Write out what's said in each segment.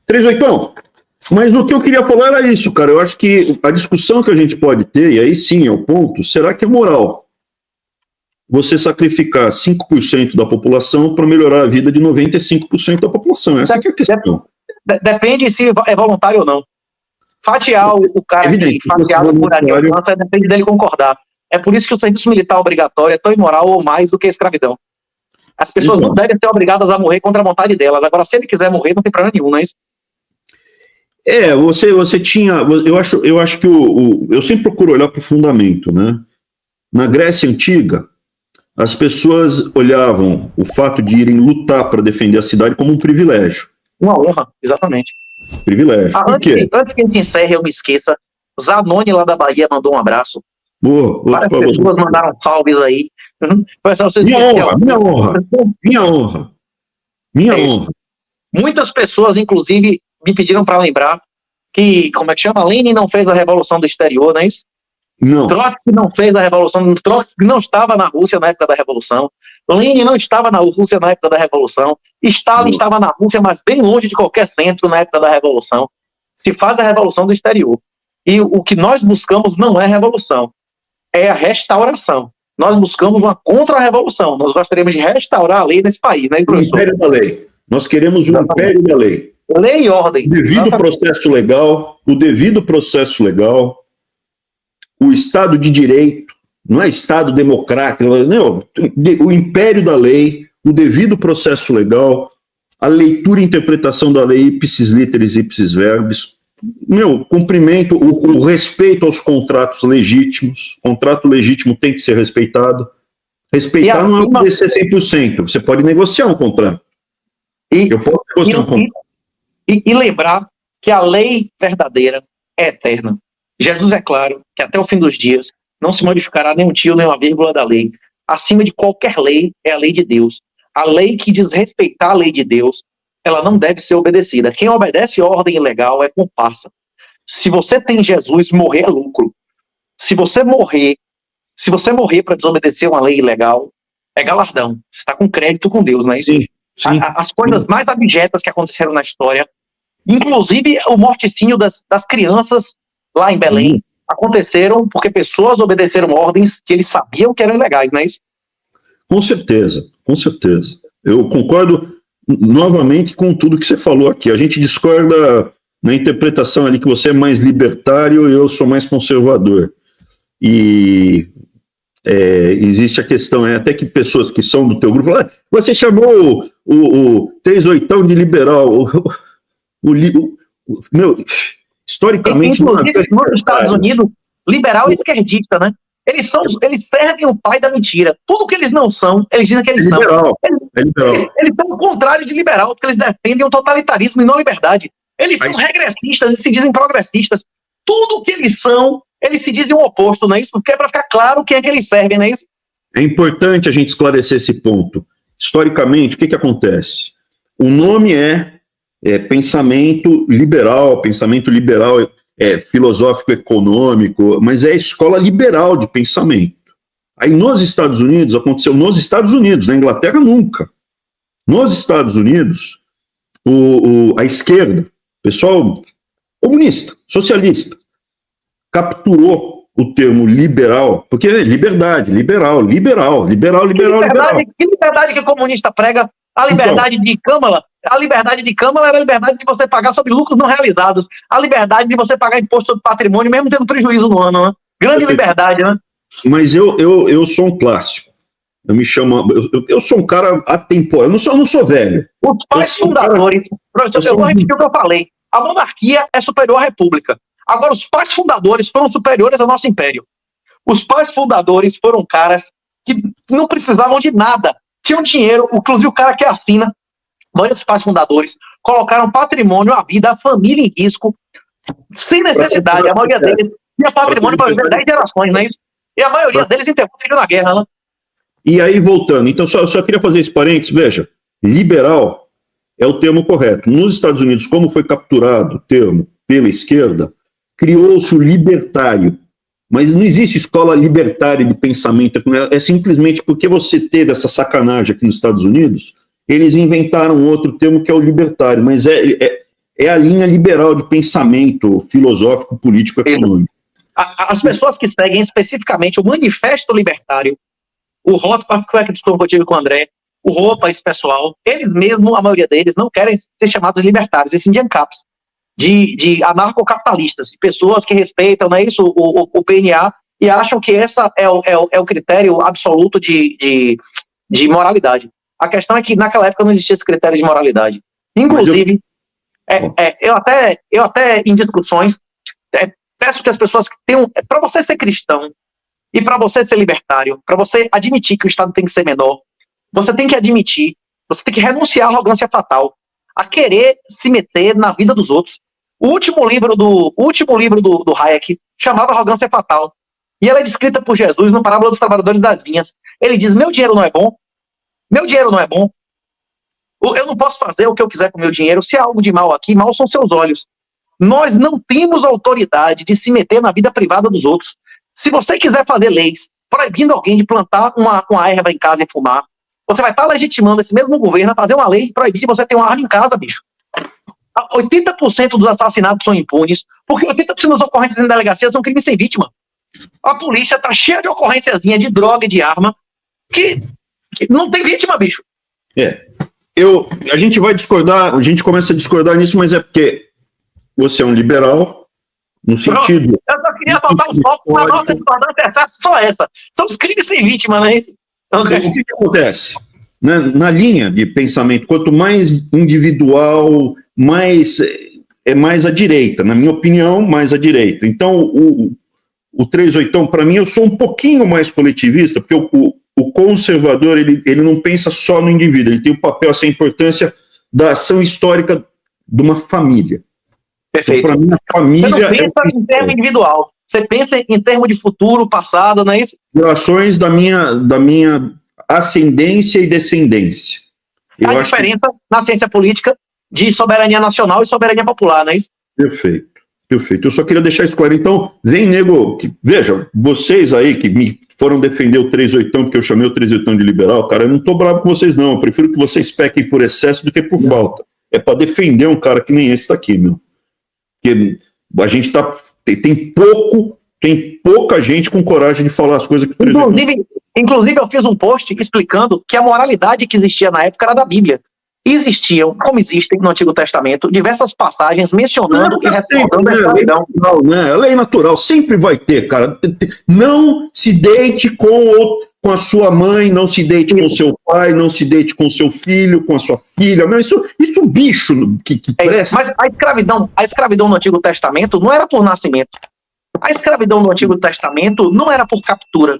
38. Mas o que eu queria falar era isso, cara. Eu acho que a discussão que a gente pode ter, e aí sim é o ponto, será que é moral você sacrificar 5% da população para melhorar a vida de 95% da população? Essa é a questão. Depende se é voluntário ou não. Fatiar o cara que fatiado por aliança depende dele concordar. É por isso que o serviço militar obrigatório é tão imoral ou mais do que a escravidão. As pessoas não devem ser obrigadas a morrer contra a vontade delas. Agora, se ele quiser morrer, não tem problema nenhum, não é isso? Você tinha... Eu acho que eu sempre procuro olhar para o fundamento, né? Na Grécia Antiga, as pessoas olhavam o fato de irem lutar para defender a cidade como um privilégio. Uma honra, exatamente. Privilégio. Por quê? Antes que a gente encerre, eu me esqueça. Zanoni, lá da Bahia, mandou um abraço. Várias pessoas mandaram salves aí. Minha honra. Muitas pessoas, inclusive, me pediram para lembrar que, como é que chama? Lenin não fez a Revolução do Exterior, não é isso? Não. Trotsky não fez a Revolução. Trotsky não estava na Rússia na época da Revolução. Lenin não estava na Rússia na época da Revolução. Stalin estava na Rússia, mas bem longe de qualquer centro na época da Revolução. Se faz a Revolução do Exterior. E o que nós buscamos não é revolução, é a restauração. Nós buscamos uma contra-revolução. Nós gostaríamos de restaurar a lei nesse país, né, professor? O império da lei. Nós queremos o império da lei. Lei e ordem. O devido processo legal, o Estado de Direito, não é Estado democrático, não, o império da lei, o devido processo legal, a leitura e interpretação da lei ipsis literis ipsis verbis, cumprimento, o respeito aos contratos legítimos. Contrato legítimo tem que ser respeitado. Respeitar não é obedecer 100%. Você pode negociar um contrato. Eu posso negociar um contrato. E lembrar que a lei verdadeira é eterna. Jesus é claro que até o fim dos dias não se modificará nem um tio, nem uma vírgula da lei. Acima de qualquer lei é a lei de Deus. A lei que desrespeitar a lei de Deus, ela não deve ser obedecida. Quem obedece ordem ilegal é comparsa. Se você tem Jesus, morrer é lucro. Se você morrer para desobedecer uma lei ilegal, é galardão. Você está com crédito com Deus, não é isso? Sim, sim, as coisas mais abjetas que aconteceram na história, inclusive o morticínio das crianças lá em Belém, aconteceram porque pessoas obedeceram ordens que eles sabiam que eram ilegais, não é isso? Com certeza. Eu concordo novamente com tudo que você falou aqui. A gente discorda na interpretação ali que você é mais libertário e eu sou mais conservador. E existe a questão, até que pessoas que são do teu grupo falam, você chamou o 38 de liberal. Historicamente... Inclusive, nos Estados Unidos, liberal é esquerdista, né? Eles servem o pai da mentira. Tudo que eles não são, eles dizem que eles são. Eles são o contrário de liberal, porque eles defendem o totalitarismo e não a liberdade. Eles são regressistas e se dizem progressistas. Tudo que eles são, eles se dizem o oposto, não é isso? Porque é para ficar claro quem é que eles servem, não é isso? É importante a gente esclarecer esse ponto. Historicamente, o que acontece? O nome é pensamento liberal filosófico econômico, mas é a escola liberal de pensamento. Aí nos Estados Unidos, aconteceu nos Estados Unidos, na Inglaterra nunca. Nos Estados Unidos, a esquerda, pessoal comunista, socialista, capturou o termo liberal, porque é liberdade, liberal. Que liberdade que o comunista prega? A liberdade de Câmara, a liberdade de Câmara era a liberdade de você pagar sobre lucros não realizados, a liberdade de você pagar imposto sobre patrimônio, mesmo tendo prejuízo no ano, né? Grande liberdade, né? Mas eu sou um clássico. Eu sou um cara atemporal, eu não sou velho. Os pais fundadores, eu vou repetir o que eu falei, a monarquia é superior à república. Agora, os pais fundadores foram superiores ao nosso império. Os pais fundadores foram caras que não precisavam de nada. Tinham dinheiro, inclusive o cara que assina, a maioria dos pais fundadores, colocaram patrimônio, a vida, a família em risco, sem necessidade. A maioria deles tinha patrimônio para viver 10 gerações, não é isso? E a maioria deles enterrou filho na guerra, né? E aí, voltando, então só queria fazer esse parênteses, veja, liberal é o termo correto. Nos Estados Unidos, como foi capturado o termo pela esquerda, criou-se o libertário. Mas não existe escola libertária de pensamento, é simplesmente porque você teve essa sacanagem aqui nos Estados Unidos, eles inventaram outro termo que é o libertário, mas é é a linha liberal de pensamento filosófico, político, econômico. As pessoas que seguem especificamente o Manifesto Libertário, o Rothbard, que foi aquele discurso que eu tive com o André, o Roupa, esse pessoal, eles mesmos, a maioria deles, não querem ser chamados de libertários, esses de ANCAPs, de anarcocapitalistas, de pessoas que respeitam, não é isso, o PNA, e acham que esse é o critério absoluto de moralidade. A questão é que naquela época não existia esse critério de moralidade. Inclusive, eu até em discussões peço que as pessoas tenham, para você ser cristão e para você ser libertário, para você admitir que o Estado tem que ser menor, você tem que admitir, você tem que renunciar à arrogância fatal, a querer se meter na vida dos outros. O último livro do Hayek chamava Arrogância Fatal. E ela é descrita por Jesus no Parábola dos Trabalhadores das Vinhas. Ele diz, meu dinheiro não é bom, meu dinheiro não é bom, eu não posso fazer o que eu quiser com o meu dinheiro, se há algo de mal aqui, mal são seus olhos. Nós não temos autoridade de se meter na vida privada dos outros. Se você quiser fazer leis proibindo alguém de plantar uma erva em casa e fumar, você vai estar legitimando esse mesmo governo a fazer uma lei proibir de você ter uma arma em casa, bicho. 80% dos assassinatos são impunes, porque 80% das ocorrências em delegacia são crimes sem vítima. A polícia tá cheia de ocorrênciazinha de droga e de arma que não tem vítima, bicho. A gente vai discordar, a gente começa a discordar nisso, mas é porque você é um liberal, no sentido... Eu só queria botar um foco na nossa discordância, é só essa. São os crimes sem vítima, não é isso? O que acontece? Na linha de pensamento, quanto mais individual, mais à direita. Na minha opinião, mais à direita. Então, o 38, para mim, eu sou um pouquinho mais coletivista, porque o conservador, ele não pensa só no indivíduo, ele tem o papel, essa importância da ação histórica de uma família. Perfeito. Então, para mim, a família... Você não pensa em termos individual, você pensa em termos de futuro, passado, não é isso? Gerações da minha ascendência e descendência. A diferença na ciência política de soberania nacional e soberania popular, não é isso? Perfeito. Eu só queria deixar isso claro. Então, veja, vocês aí que me foram defender o 38, porque eu chamei o 38 de liberal, cara, eu não tô bravo com vocês, não. Eu prefiro que vocês pequem por excesso do que por falta. É para defender um cara que nem esse tá aqui, meu. Porque a gente tem pouca gente com coragem de falar as coisas que o 38... Inclusive, eu fiz um post explicando que a moralidade que existia na época era da Bíblia. Existiam, como existem no Antigo Testamento, diversas passagens mencionando e respondendo a escravidão. A lei natural sempre vai ter, cara. Não se deite com a sua mãe, não se deite com o seu pai, não se deite com o seu filho, com a sua filha. Isso bicho que presta. Mas a escravidão no Antigo Testamento não era por nascimento. A escravidão no Antigo Testamento não era por captura.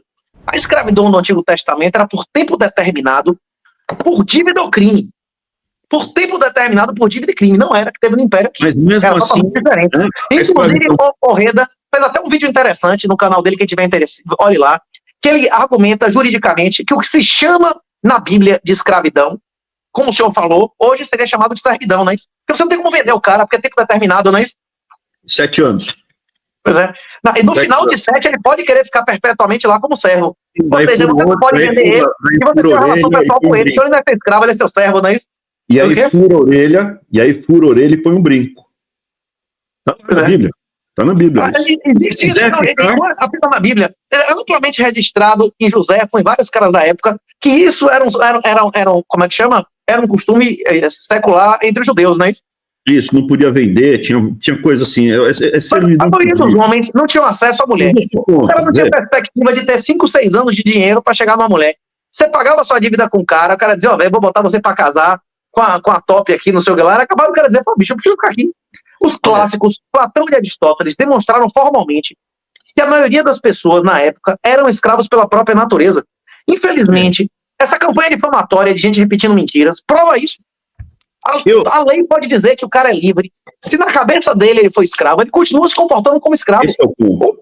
A escravidão no Antigo Testamento era por tempo determinado, por dívida ou crime. Por tempo determinado, por dívida e crime. Não era que teve no Império. Mas mesmo era assim... diferente. Inclusive, o Reda fez até um vídeo interessante no canal dele, quem tiver interesse, olhe lá, que ele argumenta juridicamente que o que se chama na Bíblia de escravidão, como o senhor falou, hoje seria chamado de servidão, não é isso? Porque você não tem como vender o cara, porque é tempo determinado, não é isso? 7 anos. Pois é. E no final de 7, ele pode querer ficar perpetuamente lá como servo. Ou seja, você não pode vender ele, e você tem uma relação pessoal com ele. Se ele não é seu escravo, ele é seu servo, não é isso? E aí fura a orelha e põe um brinco. Tá na Bíblia. Tá na Bíblia. Existe isso, apenas na Bíblia. É amplamente registrado em Joséfo, em vários caras da época, que isso era como é que chama? Era um costume secular entre os judeus, não é isso? Isso, não podia vender, tinha coisa assim. A maioria dos homens não tinham acesso à mulher. O cara não tinha perspectiva de ter 5, 6 anos de dinheiro para chegar numa mulher. Você pagava sua dívida com o cara dizia, velho, vou botar você para casar com a top aqui, no seu galera. Acabava o cara dizer, pô, bicho, eu preciso ficar aqui. Os clássicos, Platão e Aristóteles, demonstraram formalmente que a maioria das pessoas na época eram escravos pela própria natureza. Infelizmente, essa campanha difamatória de gente repetindo mentiras prova isso. A lei pode dizer que o cara é livre. Se na cabeça dele ele foi escravo, ele continua se comportando como escravo. Esse é o ponto.